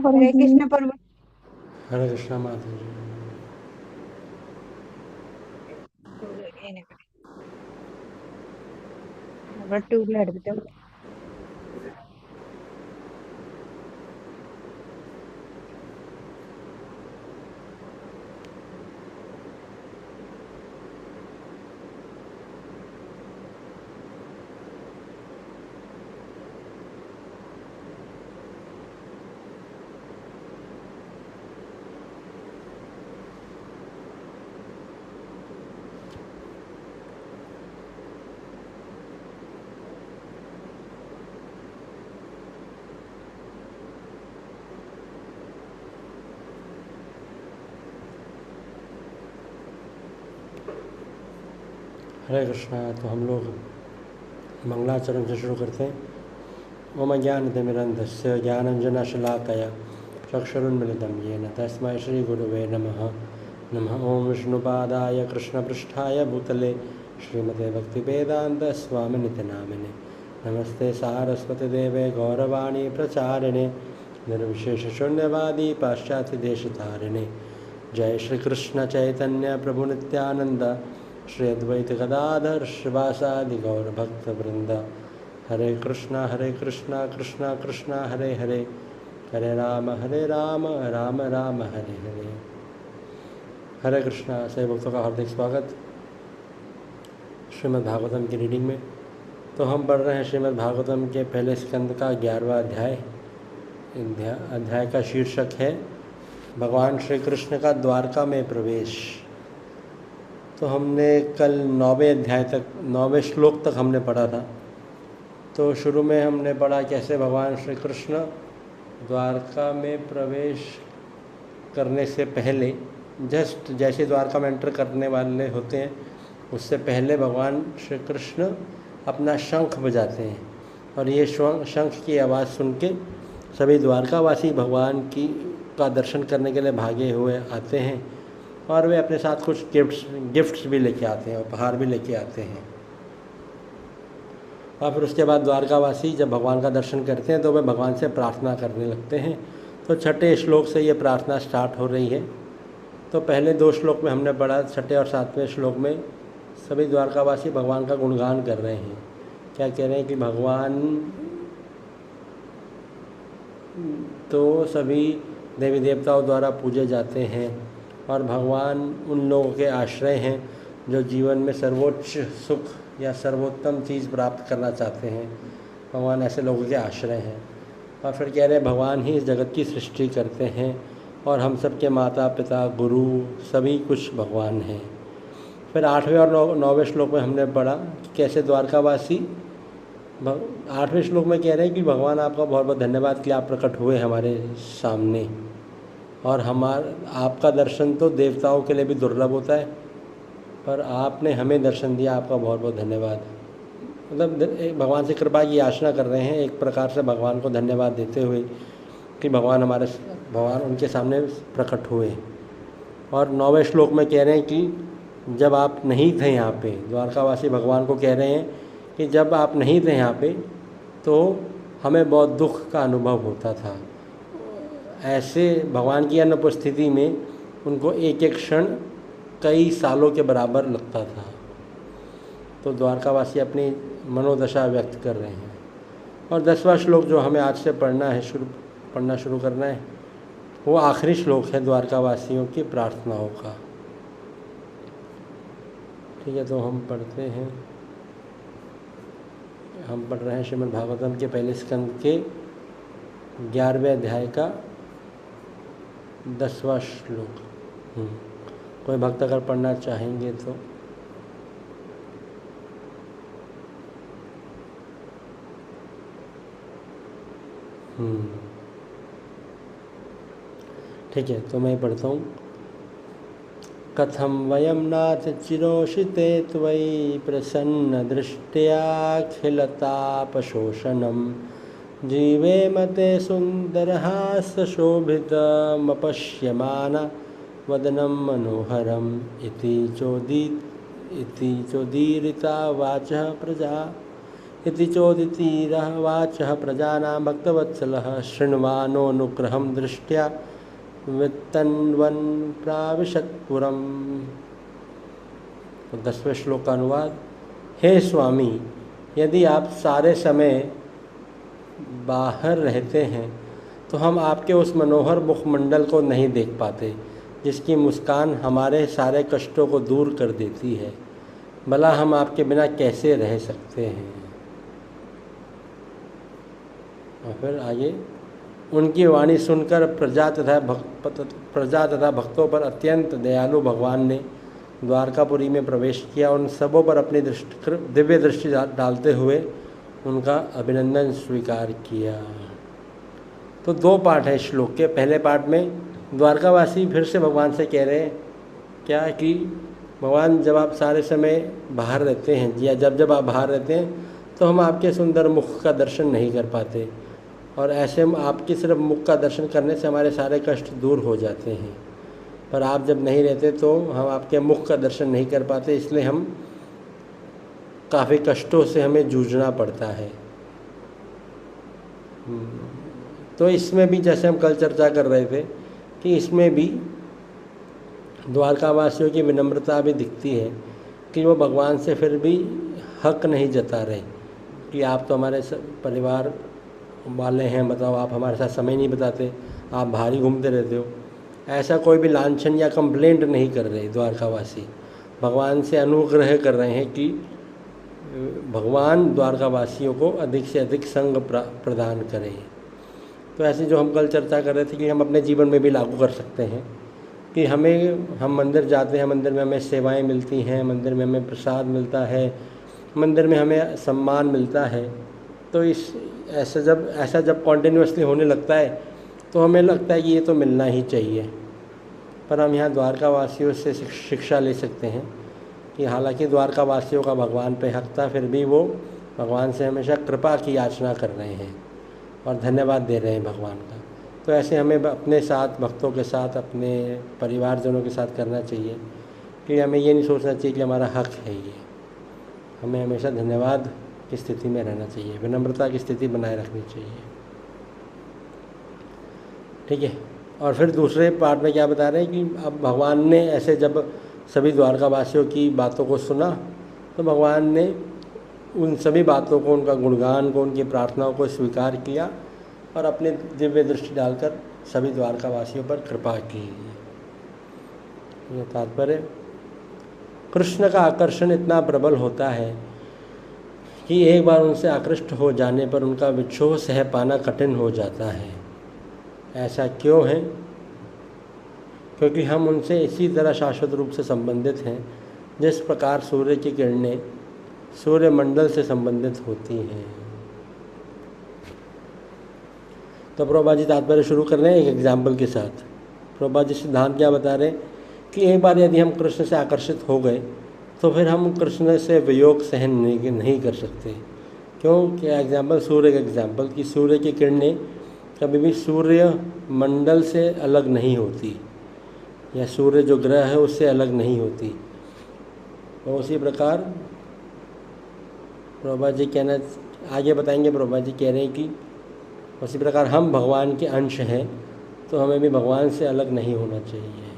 गुरु हरे जी। कृष्ण प्रभु। हरे कृष्णा माता जी। ಟ್ಯೂಬ್ಲ ಹಿಡ್ಬಿಟ್ಟು हरे कृष्णा। तो हम लोग मंगलाचरण से शुरू करते हैं। ओम ज्ञानतिमिरन्धस्य ज्ञानञ्जनशलाकया चक्षुरुन्मिलितं येन तस्मै श्रीगुरुवे नमः। नमः ओं विष्णुपादाय कृष्णपृष्ठाय भूतले श्रीमते भक्तिवेदान्तस्वामिनिति नामिने। नमस्ते सारस्वतीदेवे गौरवाणी प्रचारिणे निर्विशेषशून्यवादी पाश्चात्यदेशतारिणे। जय श्री कृष्ण चैतन्य प्रभु नित्यानंद श्री अद्वैत गदाधर श्रीवासादि गौर भक्त वृंद। हरे कृष्णा कृष्णा कृष्णा हरे हरे, हरे राम राम राम हरे हरे। हरे कृष्णा। सभी भक्तों का हार्दिक स्वागत श्रीमद् भागवतम की रीडिंग में। तो हम पढ़ रहे हैं श्रीमद् भागवतम के पहले स्कंद का 11वां अध्याय। अध्याय का शीर्षक है भगवान श्री कृष्ण का द्वारका में प्रवेश। तो हमने कल 9वें अध्याय तक 9वें श्लोक तक हमने पढ़ा था। तो शुरू में हमने पढ़ा कैसे भगवान श्री कृष्ण द्वारका में प्रवेश करने से पहले जस्ट जैसे द्वारका में एंटर करने वाले होते हैं उससे पहले भगवान श्री कृष्ण अपना शंख बजाते हैं और ये शंख की आवाज़ सुन के सभी द्वारकावासी भगवान की का दर्शन करने के लिए भागे हुए आते हैं और वे अपने साथ कुछ गिफ्ट्स भी लेके आते हैं, उपहार भी लेके आते हैं। और फिर उसके बाद द्वारकावासी जब भगवान का दर्शन करते हैं तो वे भगवान से प्रार्थना करने लगते हैं। तो छठे श्लोक से ये प्रार्थना स्टार्ट हो रही है। तो पहले 2 श्लोक में हमने पढ़ा, छठे और 7वें श्लोक में सभी द्वारकावासी भगवान का गुणगान कर रहे हैं। क्या कह रहे हैं कि भगवान तो सभी देवी देवताओं द्वारा पूजे जाते हैं और भगवान उन लोगों के आश्रय हैं जो जीवन में सर्वोच्च सुख या सर्वोत्तम चीज़ प्राप्त करना चाहते हैं। भगवान ऐसे लोगों के आश्रय हैं। और फिर कह रहे हैं भगवान ही इस जगत की सृष्टि करते हैं और हम सब के माता पिता गुरु सभी कुछ भगवान हैं। फिर 8वें और 9वें श्लोक में हमने पढ़ा कि कैसे द्वारकावासी 8वें श्लोक में कह रहे हैं कि भगवान आपका बहुत बहुत धन्यवाद कि आप प्रकट हुए हमारे सामने और आपका दर्शन तो देवताओं के लिए भी दुर्लभ होता है पर आपने हमें दर्शन दिया, आपका बहुत बहुत धन्यवाद। मतलब भगवान से कृपा की याचना कर रहे हैं एक प्रकार से भगवान को धन्यवाद देते हुए कि भगवान उनके सामने प्रकट हुए। और 9वें श्लोक में कह रहे हैं कि जब आप नहीं थे यहाँ पे, द्वारकावासी भगवान को कह रहे हैं कि जब आप नहीं थे यहाँ पे तो हमें बहुत दुख का अनुभव होता था। ऐसे भगवान की अनुपस्थिति में उनको एक एक क्षण कई सालों के बराबर लगता था। तो द्वारकावासी अपनी मनोदशा व्यक्त कर रहे हैं। और 10वां श्लोक जो हमें आज से पढ़ना शुरू करना है वो आखिरी श्लोक है द्वारकावासियों की प्रार्थनाओं का। ठीक है, तो हम पढ़ते हैं। हम पढ़ रहे हैं श्रीमद् भागवतम के पहले स्कंद के 11वें अध्याय का 10वां श्लोक। कोई भक्त अगर पढ़ना चाहेंगे तो। ठीक है, तो मैं पढ़ता हूँ। कथम वयं नाथ चिरोषिते त्वयि प्रसन्न दृष्ट्याखिलतापशोषणं जीवेम ते सुन्दरहासशोभितमपश्यमान वदनं मनोहरम् इति चोदीरिता वाचः प्रजा इति चोदितीरः वाचः प्रजानां भक्तवत्सलः शृण्वानोऽनुग्रहं दृष्ट्या वित्तन्वन् प्राविशत्पुरम्। तो 10वें श्लोक का अनुवाद। हे स्वामी, यदि आप सारे समय बाहर रहते हैं तो हम आपके उस मनोहर मुखमंडल को नहीं देख पाते जिसकी मुस्कान हमारे सारे कष्टों को दूर कर देती है। भला हम आपके बिना कैसे रह सकते हैं। और फिर आगे, उनकी वाणी सुनकर प्रजा तथा भक्तों पर अत्यंत दयालु भगवान ने द्वारकापुरी में प्रवेश किया। उन सबों पर अपनी दिव्य दृष्टि डालते हुए उनका अभिनंदन स्वीकार किया। तो 2 पार्ट है श्लोक के। पहले पार्ट में द्वारकावासी फिर से भगवान से कह रहे हैं क्या कि भगवान, जब आप सारे समय बाहर रहते हैं या जब आप बाहर रहते हैं तो हम आपके सुंदर मुख का दर्शन नहीं कर पाते, और ऐसे हम आपकी सिर्फ मुख का दर्शन करने से हमारे सारे कष्ट दूर हो जाते हैं। पर आप जब नहीं रहते तो हम आपके मुख का दर्शन नहीं कर पाते, इसलिए हम काफ़ी कष्टों से हमें जूझना पड़ता है। तो इसमें भी जैसे हम कल चर्चा कर रहे थे कि इसमें भी द्वारकावासियों की विनम्रता भी दिखती है कि वो भगवान से फिर भी हक नहीं जता रहे कि आप तो हमारे परिवार वाले हैं, बताओ आप हमारे साथ समय नहीं बिताते, आप बाहर ही घूमते रहते हो। ऐसा कोई भी लांछन या कंप्लेंट नहीं कर रहे द्वारकावासी, भगवान से अनुग्रह कर रहे हैं कि भगवान द्वारकावासियों को अधिक से अधिक संग प्रदान करें। तो ऐसे जो हम कल चर्चा कर रहे थे कि हम अपने जीवन में भी लागू कर सकते हैं कि हम मंदिर जाते हैं, मंदिर में हमें सेवाएं मिलती हैं, मंदिर में हमें प्रसाद मिलता है, मंदिर में हमें सम्मान मिलता है। तो ऐसा जब कॉन्टिन्यूसली होने लगता है तो हमें लगता है कि ये तो मिलना ही चाहिए। पर हम यहाँ द्वारकावासियों से शिक्षा ले सकते हैं कि हालांकि द्वारकावासियों का भगवान पे हक था, फिर भी वो भगवान से हमेशा कृपा की याचना कर रहे हैं और धन्यवाद दे रहे हैं भगवान का। तो ऐसे हमें अपने साथ, भक्तों के साथ, अपने परिवारजनों के साथ करना चाहिए कि हमें ये नहीं सोचना चाहिए कि हमारा हक है ये। हमें हमेशा धन्यवाद की स्थिति में रहना चाहिए, विनम्रता की स्थिति बनाए रखनी चाहिए। ठीक है। और फिर दूसरे पार्ट में क्या बता रहे हैं कि अब भगवान ने ऐसे जब सभी द्वारकावासियों की बातों को सुना तो भगवान ने उन सभी बातों को, उनका गुणगान को, उनकी प्रार्थनाओं को स्वीकार किया और अपने दिव्य दृष्टि डालकर सभी द्वारकावासियों पर कृपा की। यह तात्पर्य, कृष्ण का आकर्षण इतना प्रबल होता है कि एक बार उनसे आकृष्ट हो जाने पर उनका विक्षोभ सह पाना कठिन हो जाता है। ऐसा क्यों है? क्योंकि हम उनसे इसी तरह शाश्वत रूप से संबंधित हैं जिस प्रकार सूर्य की किरणें सूर्यमंडल से संबंधित होती हैं। तो प्रभुपाद जी तात्पर्य शुरू कर रहे हैं एक एग्जाम्पल के साथ। प्रभुपाद जी सिद्धांत क्या बता रहे हैं कि एक बार यदि हम कृष्ण से आकर्षित हो गए तो फिर हम कृष्ण से वियोग सहन नहीं कर सकते। क्यों? क्या एग्जाम्पल, सूर्य का एग्जाम्पल कि सूर्य की किरणें कभी भी सूर्य मंडल से अलग नहीं होती, या सूर्य जो ग्रह है उससे अलग नहीं होती। और उसी प्रकार प्रभुपाद जी कहना आगे बताएंगे, प्रभुपाद जी कह रहे हैं कि उसी प्रकार हम भगवान के अंश हैं तो हमें भी भगवान से अलग नहीं होना चाहिए।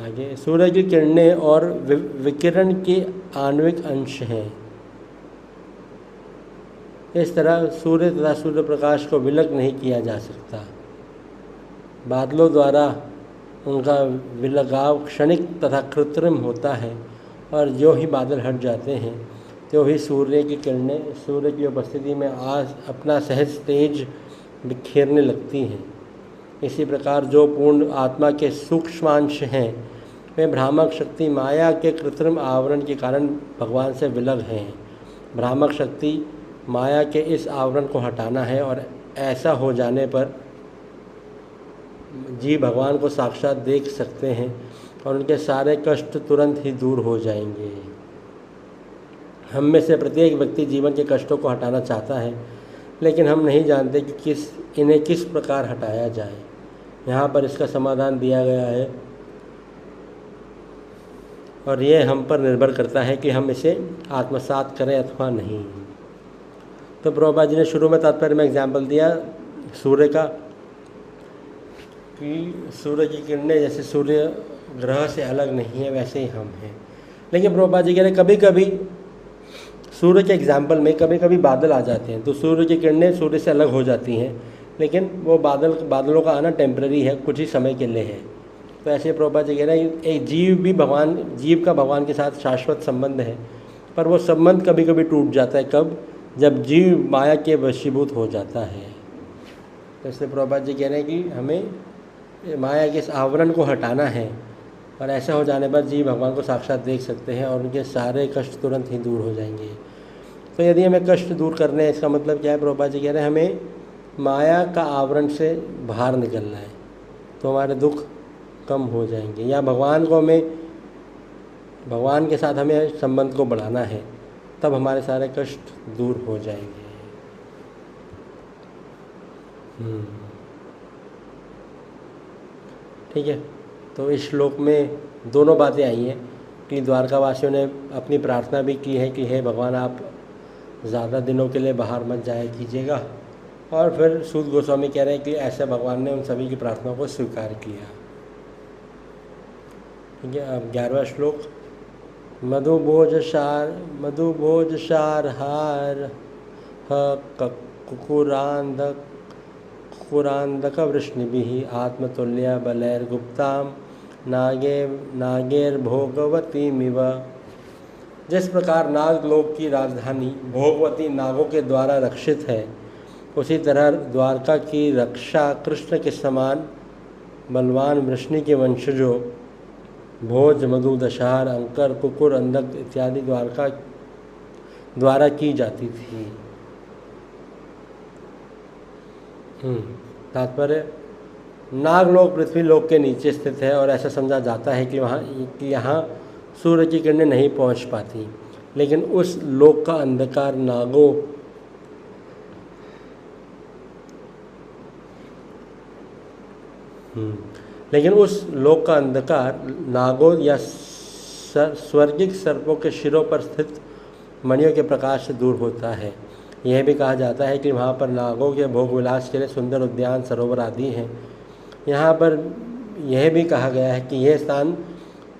आगे, सूर्य की किरणें और विकिरण के आणविक अंश हैं। इस तरह सूर्य तथा सूर्य प्रकाश को विलग नहीं किया जा सकता। बादलों द्वारा उनका विलगाव क्षणिक तथा कृत्रिम होता है, और जो ही बादल हट जाते हैं तो ही सूर्य की किरणें सूर्य की उपस्थिति में आज अपना सहज तेज बिखेरने लगती हैं। इसी प्रकार जो पूर्ण आत्मा के सूक्ष्मांश हैं वे भ्रामक शक्ति माया के कृत्रिम आवरण के कारण भगवान से विलग हैं। भ्रामक शक्ति माया के इस आवरण को हटाना है, और ऐसा हो जाने पर जीव भगवान को साक्षात देख सकते हैं और उनके सारे कष्ट तुरंत ही दूर हो जाएंगे। हम में से प्रत्येक व्यक्ति जीवन के कष्टों को हटाना चाहता है, लेकिन हम नहीं जानते कि इन्हें किस प्रकार हटाया जाए। यहाँ पर इसका समाधान दिया गया है, और ये हम पर निर्भर करता है कि हम इसे आत्मसात करें अथवा नहीं। तो प्रभुपाद जी ने शुरू में तात्पर्य में एग्जाम्पल दिया सूर्य का, कि सूर्य की किरणें जैसे सूर्य ग्रह से अलग नहीं है वैसे ही हम हैं। लेकिन प्रभुपाद जी कह रहे कभी कभी सूर्य के एग्जाम्पल में कभी कभी बादल आ जाते हैं, तो सूर्य की किरणें सूर्य से अलग हो जाती हैं, लेकिन वो बादलों का आना टेम्पररी है, कुछ ही समय के लिए है। तो ऐसे प्रभुपाद जी कह रहे हैं एक जीव का भगवान के साथ शाश्वत संबंध है, पर वो संबंध कभी कभी टूट जाता है। कब? जब जीव माया के वशीभूत हो जाता है। तो इसलिए प्रभुपाद जी कह रहे हैं कि हमें माया के इस आवरण को हटाना है, और ऐसा हो जाने पर जीव भगवान को साक्षात देख सकते हैं और उनके सारे कष्ट तुरंत ही दूर हो जाएंगे। तो यदि हमें कष्ट दूर करने हैं, इसका मतलब क्या है? प्रभुपाद जी कह रहे हैं हमें माया का आवरण से बाहर निकलना है, तो हमारे दुख कम हो जाएंगे, या भगवान के साथ हमें संबंध को बढ़ाना है, तब हमारे सारे कष्ट दूर हो जाएंगे। ठीक है। तो इस श्लोक में दोनों बातें आई हैं कि द्वारकावासियों ने अपनी प्रार्थना भी की है कि हे भगवान आप ज़्यादा दिनों के लिए बाहर मत जाया कीजिएगा, और फिर सूत गोस्वामी कह रहे हैं कि ऐसे भगवान ने उन सभी की प्रार्थना को स्वीकार किया। ठीक है। अब 11वां श्लोक, मधुभोज शारहार कुकुरांधक वृष्णिभिः आत्मतुल्या बलैर्गुप्ताम नागेर भोगवतीमिव। जिस प्रकार नागलोक की राजधानी भोगवती नागों के द्वारा रक्षित है, उसी तरह द्वारका की रक्षा कृष्ण के समान बलवान वृष्णि के वंशजों भोज, मधु, दशहर, अंकर, कुकुर, अंधक इत्यादि द्वारका द्वारा की जाती थी। तात्पर्य, नागलोक पृथ्वी लोक के नीचे स्थित है और ऐसा समझा जाता है कि यहाँ सूर्य की किरणें नहीं पहुँच पाती, लेकिन उस लोक का अंधकार नागों या स्वर्गिक सर्पों के शिरों पर स्थित मणियों के प्रकाश से दूर होता है। यह भी कहा जाता है कि वहाँ पर नागों के भोग विलास के लिए सुंदर उद्यान, सरोवर आदि हैं। यहाँ पर यह भी कहा गया है कि यह स्थान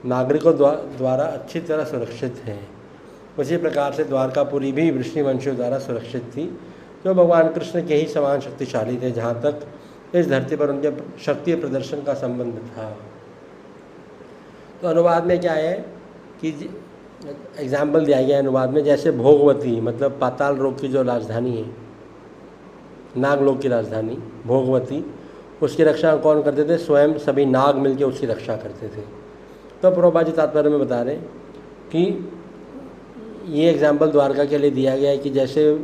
नागरिकों द्वारा अच्छी तरह सुरक्षित है। उसी प्रकार से द्वारकापुरी भी वृष्णिवंशियों द्वारा सुरक्षित थी, जो भगवान कृष्ण के ही समान शक्तिशाली थे, जहाँ तक इस धरती पर उनके शक्ति प्रदर्शन का संबंध था। तो अनुवाद में क्या है कि एग्जाम्पल दिया गया अनुवाद में, जैसे भोगवती मतलब पाताल लोक की जो राजधानी है, नागलोक की राजधानी भोगवती, उसकी रक्षा कौन करते थे? स्वयं सभी नाग मिलकर उसकी रक्षा करते थे। तो प्रभुपाद जी तात्पर्य में बता रहे हैं कि ये एग्जाम्पल द्वारका के लिए दिया गया है कि जैसे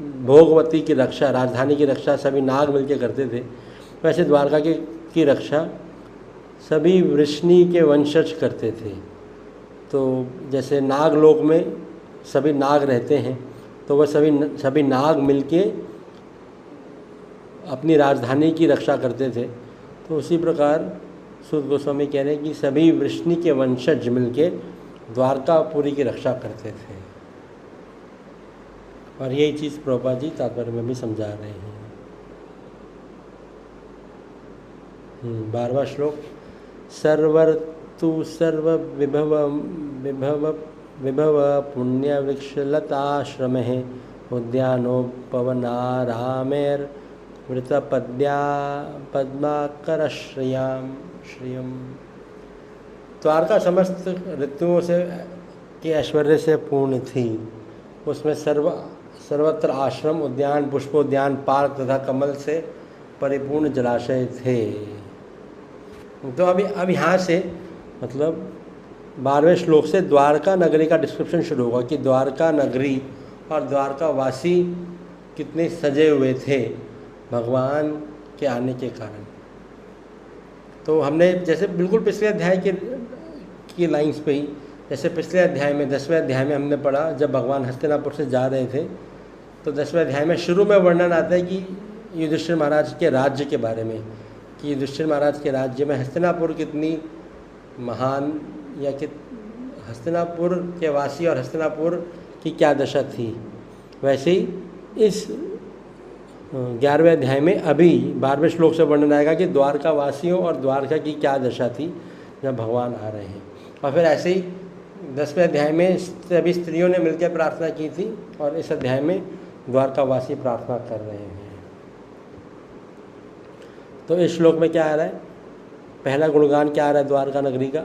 भोगवती की रक्षा, राजधानी की रक्षा सभी नाग मिलकर करते थे, वैसे द्वारका की रक्षा सभी वृष्णि के वंशज करते थे। तो जैसे नागलोक में सभी नाग रहते हैं, तो वह सभी नाग मिलके अपनी राजधानी की रक्षा करते थे। तो उसी प्रकार सूत गोस्वामी कह रहे हैं कि सभी वृष्णि के वंशज मिलके द्वारकापुरी की रक्षा करते थे, और यही चीज़ प्रभुपाद जी तात्पर्य में भी समझा रहे हैं। 12वां श्लोक, सर्वर्तु सर्व विभव पुण्य वृक्षलताश्रमः उद्यानोपवनारामेर वृतपद्या पद्माकरश्रियम। द्वारका समस्त ऋतुओं से के ऐश्वर्य से पूर्ण थी। उसमें सर्वत्र आश्रम, उद्यान, पुष्पोद्यान, पार्क तथा कमल से परिपूर्ण जलाशय थे। तो अब यहाँ से मतलब 12वें श्लोक से द्वारका नगरी का डिस्क्रिप्शन शुरू होगा कि द्वारका नगरी और द्वारका वासी कितने सजे हुए थे भगवान के आने के कारण। तो हमने जैसे बिल्कुल पिछले अध्याय की लाइंस पे ही, जैसे पिछले अध्याय में 10वें अध्याय में हमने पढ़ा, जब भगवान हस्तिनापुर से जा रहे थे, तो 10वें अध्याय में शुरू में वर्णन आता है कि युधिष्ठिर महाराज के राज्य के बारे में, कि युधिष्ठिर महाराज के राज्य में हस्तिनापुर कितनी महान या कि हस्तिनापुर के वासी और हस्तिनापुर की क्या दशा थी, वैसे ही इस 11वें अध्याय में अभी 12वें श्लोक से वर्णन आएगा कि द्वारका वासियों और द्वारका की क्या दशा थी जब भगवान आ रहे हैं। और फिर ऐसे ही 10वें अध्याय में सभी स्त्रियों ने मिलकर प्रार्थना की थी और इस अध्याय में द्वारकावासी प्रार्थना कर रहे हैं। तो इस श्लोक में क्या आ रहा है, पहला गुणगान क्या आ रहा है द्वारका नगरी का,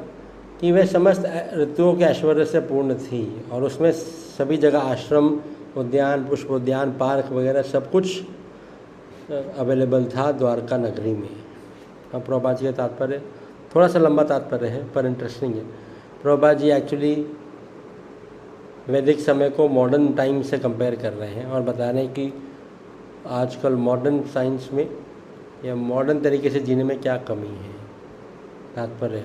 कि वह समस्त ऋतुओं के ऐश्वर्य से पूर्ण थी और उसमें सभी जगह आश्रम, उद्यान, पुष्पोद्यान, पार्क वगैरह सब कुछ अवेलेबल था द्वारका नगरी में। अब प्रभुपाद जी का तात्पर्य थोड़ा सा लंबा तात्पर्य है पर इंटरेस्टिंग है। प्रभुपाद जी एक्चुअली वैदिक समय को मॉडर्न टाइम से कंपेयर कर रहे हैं और बता रहे हैं कि आजकल मॉडर्न साइंस में या मॉडर्न तरीके से जीने में क्या कमी है। तात्पर्य,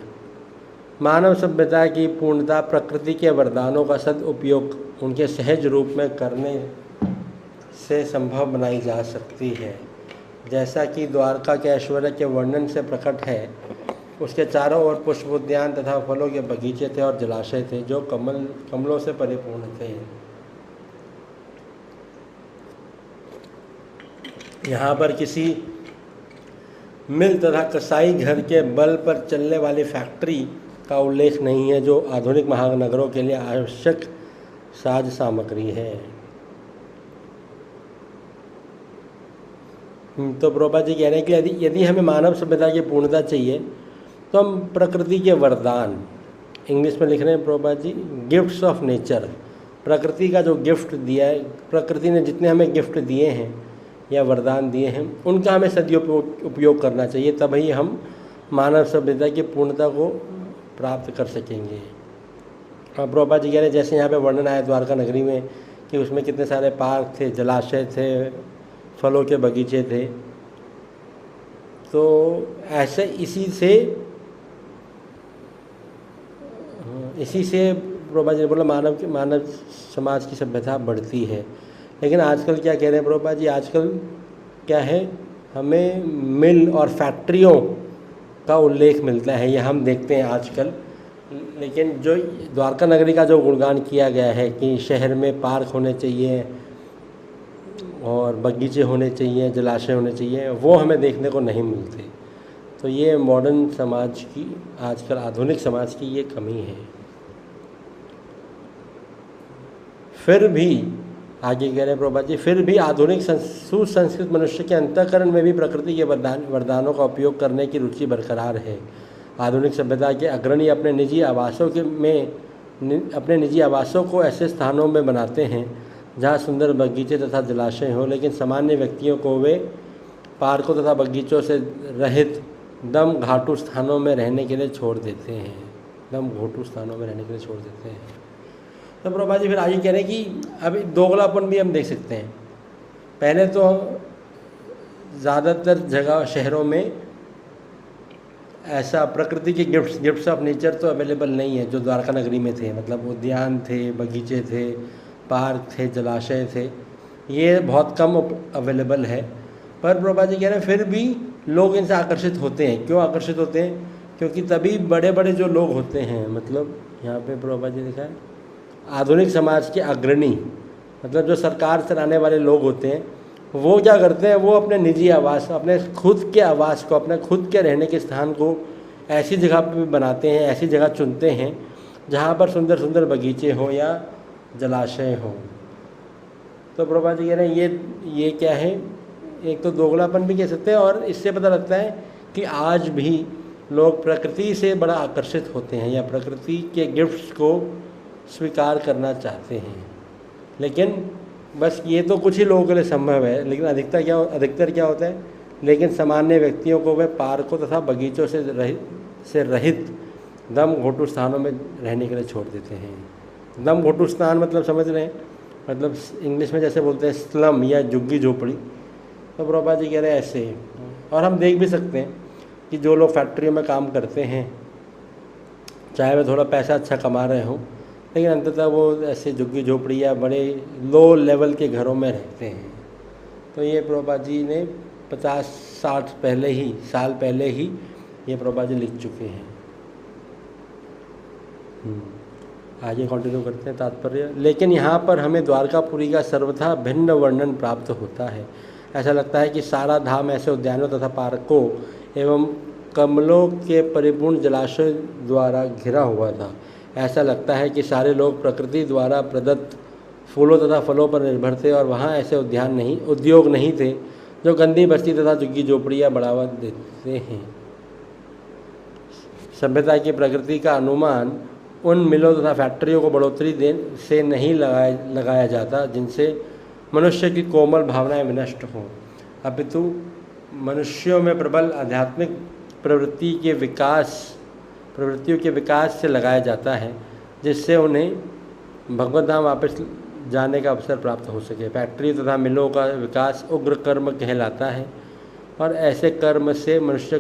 मानव सभ्यता की पूर्णता प्रकृति के वरदानों का सदुपयोग उनके सहज रूप में करने से संभव बनाई जा सकती है। जैसा कि द्वारका के ऐश्वर्य के वर्णन से प्रकट है, उसके चारों ओर पुष्पोद्यान तथा फलों के बगीचे थे और जलाशय थे जो कमलों से परिपूर्ण थे। यहाँ पर किसी मिल तथा कसाई घर के बल पर चलने वाली फैक्ट्री का उल्लेख नहीं है जो आधुनिक महानगरों के लिए आवश्यक साज सामग्री है। तो प्रभुपाद जी कह रहे हैं कि यदि हमें मानव सभ्यता की पूर्णता चाहिए तो हम प्रकृति के वरदान, इंग्लिश में लिख रहे हैं Prabhupada ji, gifts of nature, प्रकृति का जो गिफ्ट दिया है, प्रकृति ने जितने हमें गिफ्ट दिए हैं या वरदान दिए हैं उनका हमें उपयोग करना चाहिए, तभी हम मानव सभ्यता की पूर्णता को प्राप्त कर सकेंगे। और प्रभुपाद जी कह रहे हैं जैसे यहाँ पे वर्णन आया द्वारका नगरी में कि उसमें कितने सारे पार्क थे, जलाशय थे, फलों के बगीचे थे, तो ऐसे इसी से प्रभुपाद जी ने बोला मानव समाज की सभ्यता बढ़ती है। लेकिन आजकल क्या कह रहे हैं प्रभुपाद जी, आजकल क्या है, हमें मिल और फैक्ट्रियों का उल्लेख मिलता है, ये हम देखते हैं आजकल। लेकिन जो द्वारका नगरी का जो गुणगान किया गया है कि शहर में पार्क होने चाहिए और बगीचे होने चाहिए, जलाशय होने चाहिए, वो हमें देखने को नहीं मिलते। तो ये मॉडर्न समाज की, आजकल आधुनिक समाज की ये कमी है। फिर भी आगे कह रहे हैं प्रभुपाद जी, फिर भी आधुनिक सुसंस्कृत मनुष्य के अंतःकरण में भी प्रकृति के वरदानों का उपयोग करने की रुचि बरकरार है। आधुनिक सभ्यता के अग्रणी अपने निजी आवासों को ऐसे स्थानों में बनाते हैं जहाँ सुंदर बगीचे तथा जलाशय हों, लेकिन सामान्य व्यक्तियों को वे पार्कों तथा बगीचों से रहित दम घाटू स्थानों में रहने के लिए छोड़ देते हैं। तो प्रभुपाद जी फिर आगे कह रहे हैं कि अभी दोगलापन भी हम देख सकते हैं। पहले तो ज़्यादातर जगह शहरों में ऐसा प्रकृति के गिफ्ट्स ऑफ नेचर तो अवेलेबल नहीं है जो द्वारका नगरी में थे। मतलब उद्यान थे, बगीचे थे, पार्क थे, जलाशय थे, ये बहुत कम अवेलेबल है। पर प्रभुपाद जी कह रहे हैं फिर भी लोग इनसे आकर्षित होते हैं। क्यों आकर्षित होते हैं? क्योंकि तभी बड़े बड़े जो लोग होते हैं, मतलब यहाँ पे प्रभुपाद जी लिखा है आधुनिक समाज के अग्रणी, मतलब जो सरकार चलाने वाले लोग होते हैं, वो क्या करते हैं, वो अपने निजी आवास, अपने खुद के आवास को, अपने खुद के रहने के स्थान को ऐसी जगह पे बनाते हैं, ऐसी जगह चुनते हैं जहाँ पर सुंदर सुंदर बगीचे हो या जलाशय हो। तो प्रभुपाद जी कह रहे हैं ये क्या है, एक तो दोगलापन भी कह सकते हैं, और इससे पता लगता है कि आज भी लोग प्रकृति से बड़ा आकर्षित होते हैं या प्रकृति के गिफ्ट्स को स्वीकार करना चाहते हैं। लेकिन बस ये तो कुछ ही लोगों के लिए संभव है, लेकिन अधिकतर क्या होता है, लेकिन सामान्य व्यक्तियों को वे पार्कों तथा बगीचों से रहित दम घोटू स्थानों में रहने के लिए छोड़ देते हैं। दम घोटू स्थान मतलब समझ रहे हैं, मतलब इंग्लिश में जैसे बोलते हैं स्लम या झुग्गी झोपड़ी। तो प्रभुपाद जी कह रहे हैं ऐसे। और हम देख भी सकते हैं कि जो लोग फैक्ट्रियों में काम करते हैं, चाहे वे थोड़ा पैसा अच्छा कमा रहे हों, लेकिन अंततः वो ऐसे झुग्गी झोपड़ी या बड़े लो लेवल के घरों में रहते हैं। तो ये प्रभुपाद जी ने 50-60 साल पहले ही ये प्रभुपाद जी लिख चुके हैं। आगे कंटिन्यू करते हैं तात्पर्य। लेकिन यहाँ पर हमें द्वारकापुरी का सर्वथा भिन्न वर्णन प्राप्त होता है। ऐसा लगता है कि सारा धाम ऐसे उद्यानों तथा पार्कों एवं कमलों के परिपूर्ण जलाशय द्वारा घिरा हुआ था। ऐसा लगता है कि सारे लोग प्रकृति द्वारा प्रदत्त फूलों तथा फलों पर निर्भर थे और वहाँ ऐसे उद्योग नहीं थे जो गंदी बस्ती तथा झुग्गी झोपड़ियाँ बढ़ावा देते हैं। सभ्यता की प्रकृति का अनुमान उन मिलों तथा फैक्ट्रियों को बढ़ोतरी से नहीं लगाया जाता जिनसे मनुष्य की कोमल भावनाएं विनष्ट हों, अपितु मनुष्यों में प्रबल आध्यात्मिक प्रवृत्तियों के विकास से लगाया जाता है, जिससे उन्हें भगवत धाम वापस जाने का अवसर प्राप्त हो सके। फैक्ट्री तथा मिलों का विकास उग्र कर्म कहलाता है और ऐसे कर्म से मनुष्य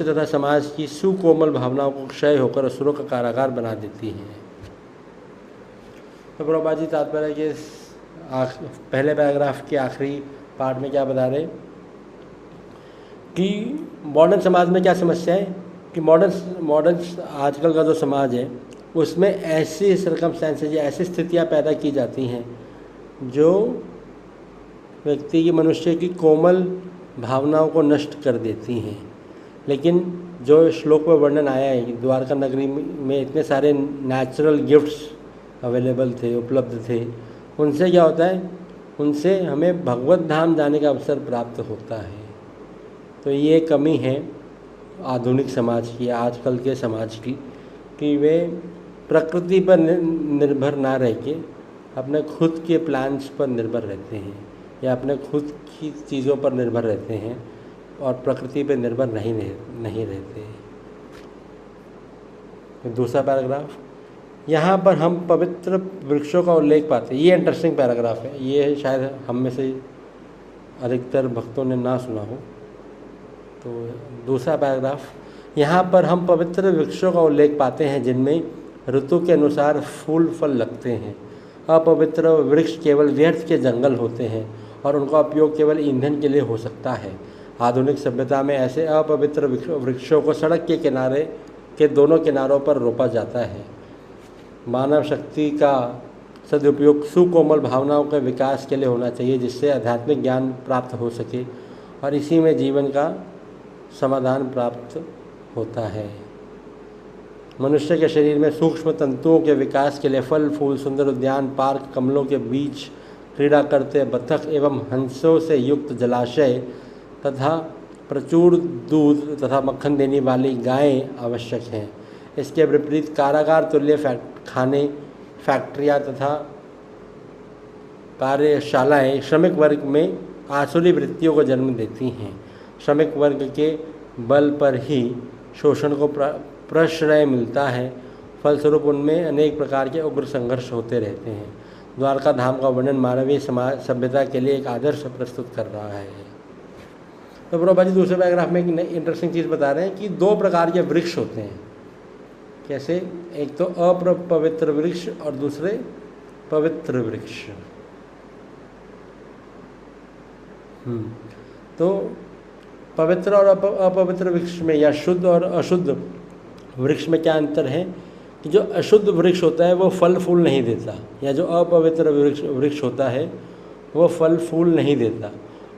तथा समाज की सुकोमल भावनाओं को क्षय होकर असुरों का कारागार बना देती हैं। तो प्रभुपाद जी तात्पर्य के पहले पैराग्राफ के आखिरी पार्ट में क्या बता रहे कि मॉडर्न समाज में क्या समस्या है कि मॉडर्न आजकल का जो समाज है उसमें ऐसी सर्कमस्टेंसेज या ऐसी स्थितियाँ पैदा की जाती हैं जो व्यक्ति की मनुष्य की कोमल भावनाओं को नष्ट कर देती हैं। लेकिन जो श्लोक में वर्णन आया है कि द्वारका नगरी में इतने सारे नेचुरल गिफ्ट्स अवेलेबल थे, उपलब्ध थे, उनसे क्या होता है, उनसे हमें भगवत धाम जाने का अवसर प्राप्त होता है। तो ये कमी है आधुनिक समाज की, आजकल के समाज की, कि वे प्रकृति पर निर्भर ना रह के अपने खुद के प्लान्स पर निर्भर रहते हैं या अपने खुद की चीज़ों पर निर्भर रहते हैं और प्रकृति पर निर्भर नहीं रहते। दूसरा पैराग्राफ, यहाँ पर हम पवित्र वृक्षों का उल्लेख पाते हैं। ये इंटरेस्टिंग पैराग्राफ है, ये शायद हम में से अधिकतर भक्तों ने ना सुना हो। तो दूसरा पैराग्राफ, यहाँ पर हम पवित्र वृक्षों का उल्लेख पाते हैं जिनमें ऋतु के अनुसार फूल फल लगते हैं। अपवित्र वृक्ष केवल व्यर्थ के जंगल होते हैं और उनका उपयोग केवल ईंधन के लिए हो सकता है। आधुनिक सभ्यता में ऐसे अपवित्र वृक्षों को सड़क के किनारे के दोनों किनारों पर रोपा जाता है। मानव शक्ति का सदुपयोग सुकोमल भावनाओं के विकास के लिए होना चाहिए, जिससे आध्यात्मिक ज्ञान प्राप्त हो सके और इसी में जीवन का समाधान प्राप्त होता है। मनुष्य के शरीर में सूक्ष्म तंतुओं के विकास के लिए फल फूल, सुंदर उद्यान, पार्क, कमलों के बीच क्रीड़ा करते बतख एवं हंसों से युक्त जलाशय तथा प्रचुर दूध तथा मक्खन देने वाली गायें आवश्यक हैं। इसके विपरीत कारागार तुल्य खाने, फैक्ट्रियाँ तथा कार्यशालाएँ श्रमिक वर्ग में आसुरी वृत्तियों को जन्म देती हैं। श्रमिक वर्ग के बल पर ही शोषण को प्रश्रय मिलता है, फलस्वरूप उनमें अनेक प्रकार के उग्र संघर्ष होते रहते हैं। द्वारका धाम का वर्णन मानवीय समाज सभ्यता के लिए एक आदर्श प्रस्तुत कर रहा है। तो प्रभुपाद जी दूसरे पैराग्राफ में एक इंटरेस्टिंग चीज़ बता रहे हैं कि दो प्रकार के वृक्ष होते हैं। कैसे? एक तो अपवित्र वृक्ष और दूसरे पवित्र वृक्ष। तो पवित्र और अपवित्र वृक्ष में या शुद्ध और अशुद्ध वृक्ष में क्या अंतर है कि जो अशुद्ध वृक्ष होता है वो फल फूल नहीं देता, या जो अपवित्र वृक्ष होता है वो फल फूल नहीं देता,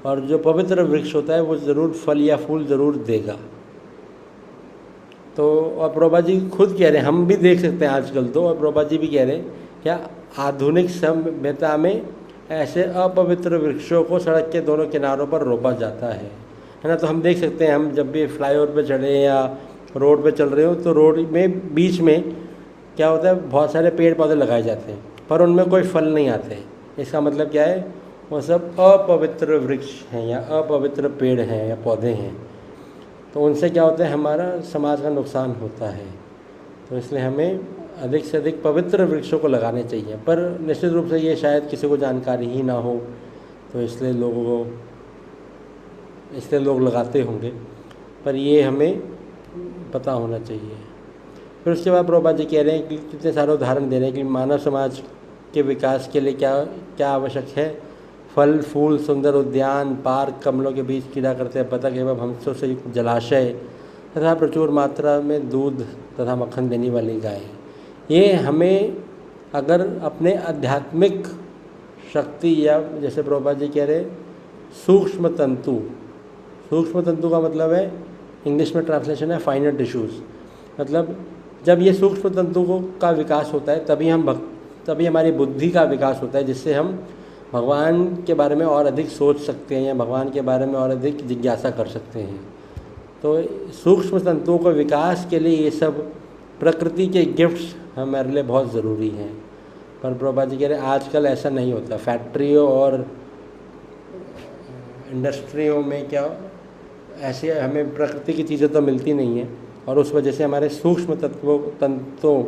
और जो पवित्र वृक्ष होता है वो ज़रूर फल या फूल ज़रूर देगा। तो और प्रभुपाद जी खुद कह रहे हैं, हम भी देख सकते हैं आजकल तो, और प्रभुपाद जी भी कह रहे हैं क्या आधुनिक सभ्यता में ऐसे अपवित्र वृक्षों को सड़क के दोनों किनारों पर रोपा जाता है ना। तो हम देख सकते हैं, हम जब भी फ्लाईओवर पे चढ़े या रोड पे चल रहे हो तो रोड में बीच में क्या होता है, बहुत सारे पेड़ पौधे लगाए जाते हैं पर उनमें कोई फल नहीं आते। इसका मतलब क्या है, वो सब अपवित्र वृक्ष हैं या अपवित्र पेड़ हैं या पौधे हैं। तो उनसे क्या होता है, हमारा समाज का नुकसान होता है। तो इसलिए हमें अधिक से अधिक पवित्र वृक्षों को लगाने चाहिए, पर निश्चित रूप से ये शायद किसी को जानकारी ही ना हो, तो इसलिए लोग लगाते होंगे, पर ये हमें पता होना चाहिए। फिर उसके बाद प्रभुपाद जी कह रहे हैं कि कितने सारे उदाहरण दे रहे हैं कि मानव समाज के विकास के लिए क्या आवश्यक है। फल फूल, सुंदर उद्यान, पार्क, कमलों के बीच क्रीड़ा करते बतख एवं हंसों से युक्त जलाशय तथा प्रचुर मात्रा में दूध तथा मक्खन देने वाली गायें। ये हमें अगर अपने आध्यात्मिक शक्ति या जैसे प्रभुपाद जी कह रहे सूक्ष्म तंतु का मतलब है, इंग्लिश में ट्रांसलेशन है फाइनर टिश्यूज़, मतलब जब ये सूक्ष्म तंतु का विकास होता है तभी हमारी बुद्धि का विकास होता है, जिससे हम भगवान के बारे में और अधिक सोच सकते हैं या भगवान के बारे में और अधिक जिज्ञासा कर सकते हैं। तो सूक्ष्म तंतुओं के विकास के लिए ये सब प्रकृति के गिफ्ट्स हमारे लिए बहुत ज़रूरी हैं। पर प्रभुपाद जी कह रहे आजकल ऐसा नहीं होता। फैक्ट्रियों और इंडस्ट्रियों में क्या ऐसे हमें प्रकृति की चीज़ें तो मिलती नहीं हैं, और उस वजह से हमारे सूक्ष्म तंतुओं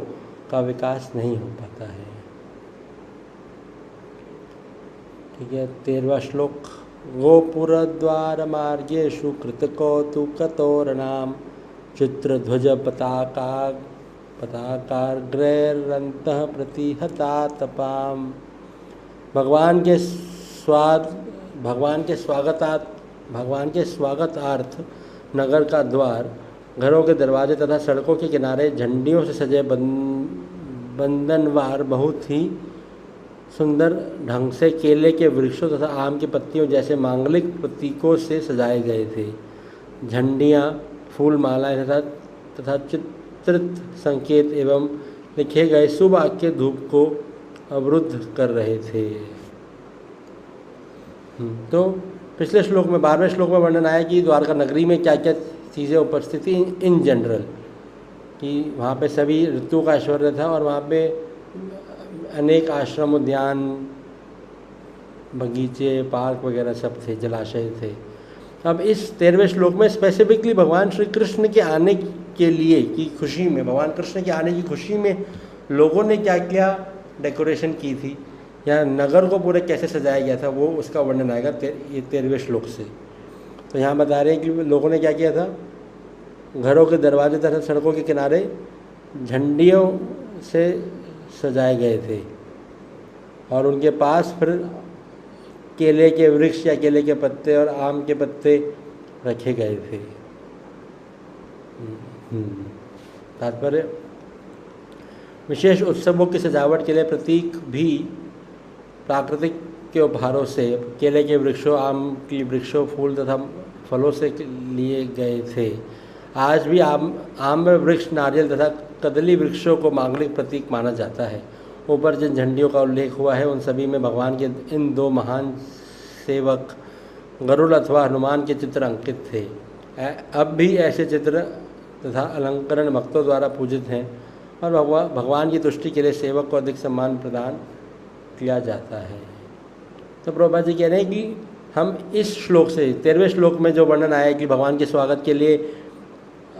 का विकास नहीं हो पाता है। ठीक है, 13वां श्लोक। गोपुरद्वार मार्गेषु कृतकौतुकतोरणाम चित्रध्वज पताकाग्रैरन्तः प्रतिहता तपाम। भगवान के स्वागतार्थ नगर का द्वार, घरों के दरवाजे तथा सड़कों के किनारे झंडियों से सजे बंधनवार बहुत ही सुंदर ढंग से केले के वृक्षों तथा आम की पत्तियों जैसे मांगलिक प्रतीकों से सजाए गए थे। झंडियाँ, फूल मालाएँ तथा चित्रित संकेत एवं लिखे गए शुभ वाक्य धूप को अवरुद्ध कर रहे थे। तो पिछले श्लोक में 12वें श्लोक में वर्णन आया कि द्वारका नगरी में क्या क्या चीज़ें उपस्थित थी इन जनरल, कि वहाँ पे सभी ऋतुओं का ऐश्वर्य था और वहाँ पे अनेक आश्रम, उद्यान, बगीचे, पार्क वगैरह सब थे, जलाशय थे। अब इस 13वें श्लोक में स्पेसिफिकली भगवान श्री कृष्ण के आने के लिए की खुशी में, भगवान कृष्ण के आने की खुशी में लोगों ने क्या क्या डेकोरेशन की थी या नगर को पूरे कैसे सजाया गया था, वो उसका वर्णन आएगा ये 13वें श्लोक से। तो यहाँ बता रहे हैं कि लोगों ने क्या किया था, घरों के दरवाजे तथा सड़कों के किनारे झंडियों से सजाए गए थे और उनके पास फिर केले के वृक्ष या केले के पत्ते और आम के पत्ते रखे गए थे। तात्पर्य, विशेष उत्सवों की सजावट के लिए प्रतीक भी प्राकृतिक के उपहारों से केले के वृक्षों, आम की वृक्षों, फूल तथा फलों से लिए गए थे। आज भी आम वृक्ष, नारियल तथा कदली वृक्षों को मांगलिक प्रतीक माना जाता है। ऊपर जिन झंडियों का उल्लेख हुआ है उन सभी में भगवान के इन दो महान सेवक गरुड़ अथवा हनुमान के चित्र अंकित थे। अब भी ऐसे चित्र तथा अलंकरण भक्तों द्वारा पूजित हैं और भगवान की तुष्टि के लिए सेवक को अधिक सम्मान प्रदान किया जाता है। तो प्रभुपाद जी कह रहे हैं कि हम इस श्लोक से 13वें श्लोक में जो वर्णन आया कि भगवान के स्वागत के लिए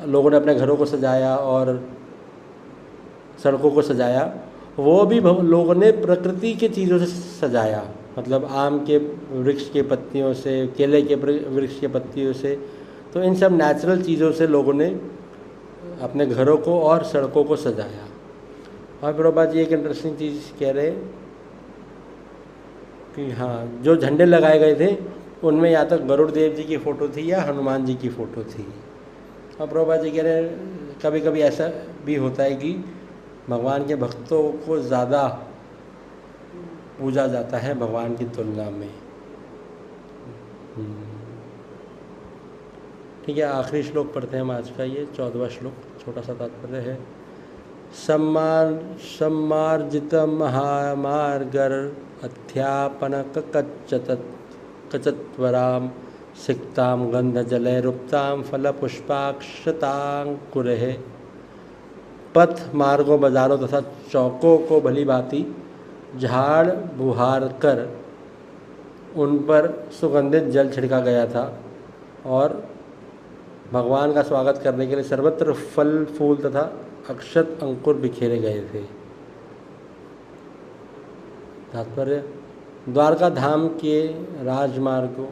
लोगों ने अपने घरों को सजाया और सड़कों को सजाया, वो भी लोगों ने प्रकृति की चीज़ों से सजाया, मतलब आम के वृक्ष के पत्तियों से, केले के वृक्ष के पत्तियों से। तो इन सब नेचुरल चीज़ों से लोगों ने अपने घरों को और सड़कों को सजाया। और प्रभुपाद जी एक इंटरेस्टिंग चीज़ कह रहे हैं कि हाँ, जो झंडे लगाए गए थे उनमें या तो गरुड़ देव जी की फ़ोटो थी या हनुमान जी की फ़ोटो थी। और प्रभुपाद जी कह रहे हैं कभी कभी ऐसा भी होता है कि भगवान के भक्तों को ज़्यादा पूजा जाता है भगवान की तुलना में। ठीक है, आखिरी श्लोक पढ़ते हैं हम आज का, ये 14वां श्लोक, छोटा सा तात्पर्य है। सम्मार्जित महामार्गर अध्यापन कचत्वराम सिक्ताम गंधजलय रूपताम फलपुष्पाक्षतांकुरेः। पथ, मार्गों, बाजारों तथा चौकों को भली भांति झाड़ बुहार कर उन पर सुगंधित जल छिड़का गया था और भगवान का स्वागत करने के लिए सर्वत्र फल, फूल तथा अक्षत अंकुर बिखेरे गए थे। तात्पर्य, द्वारका धाम के राजमार्गों,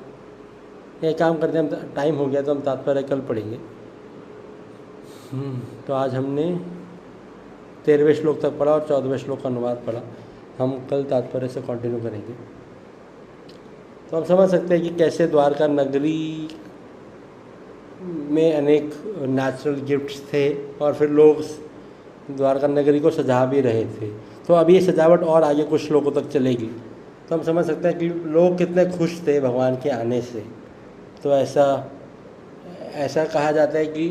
एक काम करते हैं, हम टाइम हो गया तो हम तात्पर्य कल पढ़ेंगे। तो आज हमने 13वें श्लोक तक पढ़ा और 14वें श्लोक का अनुवाद पढ़ा। हम कल तात्पर्य से कंटिन्यू करेंगे। तो हम समझ सकते हैं कि कैसे द्वारका नगरी में अनेक नेचुरल गिफ्ट्स थे और फिर लोग द्वारका नगरी को सजा भी रहे थे। तो अब ये सजावट और आगे कुछ लोगों तक चलेगी, तो हम समझ सकते हैं कि लोग कितने खुश थे भगवान के आने से। तो ऐसा ऐसा कहा जाता है कि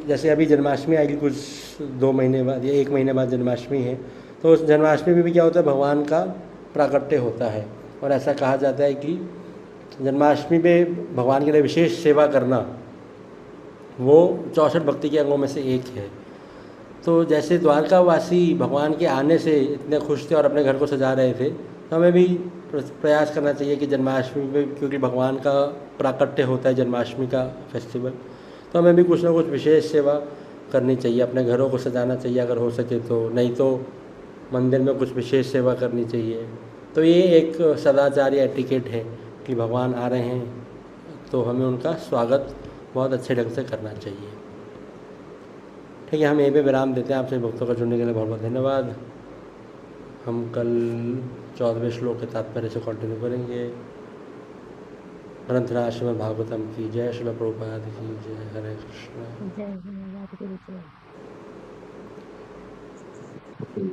जैसे अभी जन्माष्टमी आएगी कुछ 2 महीने बाद या 1 महीने बाद जन्माष्टमी है, तो उस जन्माष्टमी में भी क्या होता है, भगवान का प्राकट्य होता है। और ऐसा कहा जाता है कि जन्माष्टमी पे भगवान के लिए विशेष सेवा करना वो 64 भक्ति के अंगों में से एक है। तो जैसे द्वारकावासी भगवान के आने से इतने खुश थे और अपने घर को सजा रहे थे, तो हमें भी प्रयास करना चाहिए कि जन्माष्टमी पे, क्योंकि भगवान का प्राकट्य होता है जन्माष्टमी का फेस्टिवल, तो हमें भी कुछ ना कुछ विशेष सेवा करनी चाहिए, अपने घरों को सजाना चाहिए अगर हो सके तो, नहीं तो मंदिर में कुछ विशेष सेवा करनी चाहिए। तो ये एक सदाचार या एटिकेट है कि भगवान आ रहे हैं तो हमें उनका स्वागत बहुत अच्छे ढंग से करना चाहिए। ठीक है, हम यहीं पे विराम देते हैं। आपसे भक्तों का जुड़ने के लिए बहुत बहुत धन्यवाद। हम कल 14वें श्लोक के तात्पर्य से कंटिन्यू करेंगे। ग्रंथराज श्रीमद् भागवतम की जय, श्रील प्रभुपाद की जय, हरे कृष्ण। जय जय गुरु जय।